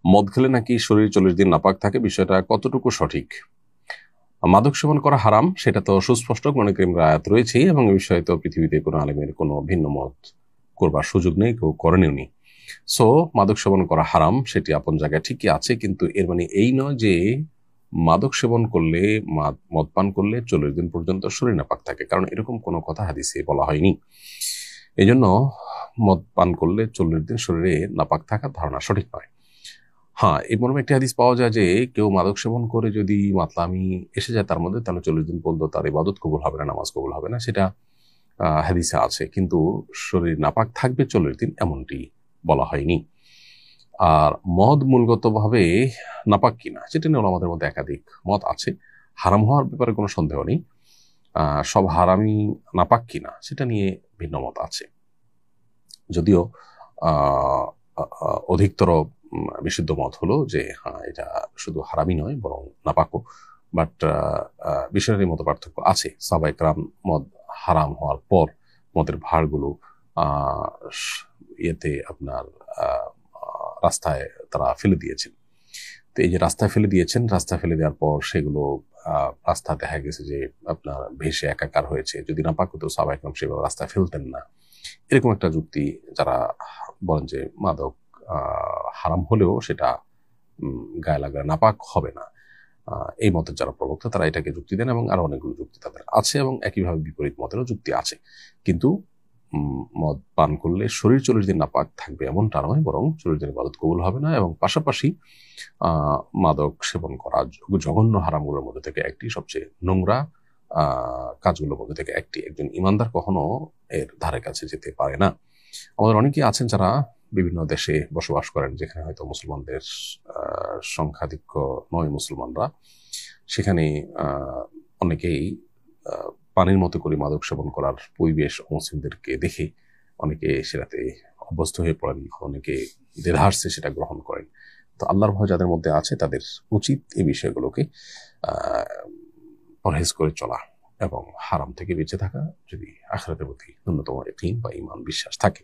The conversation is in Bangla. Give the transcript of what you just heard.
মদ খেলে নাকি শরীর 40 দিন নাপাক থাকে, বিষয়টা কতটুকু সঠিক? মাদক সেবন করা হারাম সেটা তো সুস্পষ্ট, কোরআন কারীমের আয়াত রয়েছেই, এবং এই বিষয়ে তো পৃথিবীতে কোনো আলেমের কোনো ভিন্ন মত করবার সুযোগ নেই, কেউ করেনও নি। সো মাদক সেবন করা হারাম, সেটি আপন জায়গায় ঠিকই আছে, কিন্তু এর মানে এই নয় যে মাদক সেবন করলে, মদ পান করলে 40 দিন পর্যন্ত শরীর নাপাক থাকে, কারণ এরকম কোনো কথা হাদিসে বলা হয়নি। এই জন্য মদ পান করলে 40 দিন শরীরে নাপাক থাকার ধারণা সঠিক নয়। হ্যাঁ, এই মর্মে একটি হাদিস পাওয়া যায় যে কেউ মাদক সেবন করে যদি মাতলামি এসে যায় তার মধ্যে, তাহলে 40 দিন পর্যন্ত তার ইবাদত কবুল হবে না, নামাজ কবুল হবে না, সেটা হাদিসে আছে, কিন্তু শরীর নাপাক থাকবে 40 দিন এমনটি বলা হয়নি। আর মদ মূলগতভাবে নাপাক কিনা সেটা নিয়ে আমাদের মধ্যে একাধিক মত আছে। হারাম হওয়ার ব্যাপারে কোনো সন্দেহ নেই, সব হারামই নাপাক কিনা সেটা নিয়ে ভিন্ন মত আছে। যদিও অধিকতর বিশুদ্ধ মত হলো যে হ্যাঁ, এটা শুধু হারামই নয় বরং নাপাকও। বাট বিষয়ের মতো পার্থক্য আছে। সাহাবায়ে কেরাম মদ হারাম হওয়ার পর মদের ভাঁড়গুলো ইয়েতে আপনার রাস্তায় তারা ফেলে দিয়েছেন। তো এই যে রাস্তায় ফেলে দিয়েছেন, রাস্তায় ফেলে দেওয়ার পর সেগুলো রাস্তা দেখা গেছে যে আপনার ভেসে একাকার হয়েছে। যদি নাপাক হতো সাহাবায়ে কেরাম সেভাবে রাস্তায় ফেলতেন না। এরকম একটা যুক্তি যারা বলেন যে মাদক হারাম হলেও সেটা গায়ে লাগলে নাপাক হবে না, এই মতের যারা প্রবক্তা তারা এটাকে যুক্তি দেন, এবং আরো অনেকগুলো যুক্তি তাদের আছে, এবং একইভাবে বিপরীত মতেরও যুক্তি আছে। কিন্তু মদ পান করলে শরীর 40 দিন নাপাক থাকবে এমনটা নয়, বরং 40 দিন ইবাদত কবুল হবে না। এবং পাশাপাশি মাদক সেবন করা জঘন্য হারামগুলোর মধ্যে থেকে একটি, সবচেয়ে নোংরা কাজগুলোর মধ্যে থেকে একটি। একজন ইমানদার কখনো এর ধারে কাছে যেতে পারে না। আমাদের অনেকেই আছেন যারা বিভিন্ন দেশে বসবাস করেন, যেখানে হয়তো মুসলমানদের সংখ্যাধিক্য নয় মুসলমানরা, সেখানে অনেকেই পানির মতো করে মাদক সেবন করার পরিবেশ মুসলিমদেরকে দেখে অনেকে সেটাতে অভ্যস্ত হয়ে পড়েন, অনেকে দ্বিধার্সে সেটা গ্রহণ করেন। তো আল্লাহর ভয় যাদের মধ্যে আছে তাদের উচিত এই বিষয়গুলোকে পরহেজ করে চলা এবং হারাম থেকে বেঁচে থাকা, যদি আখিরাতের প্রতি ন্যূনতম ইয়াকিন বা ঈমান বিশ্বাস থাকে।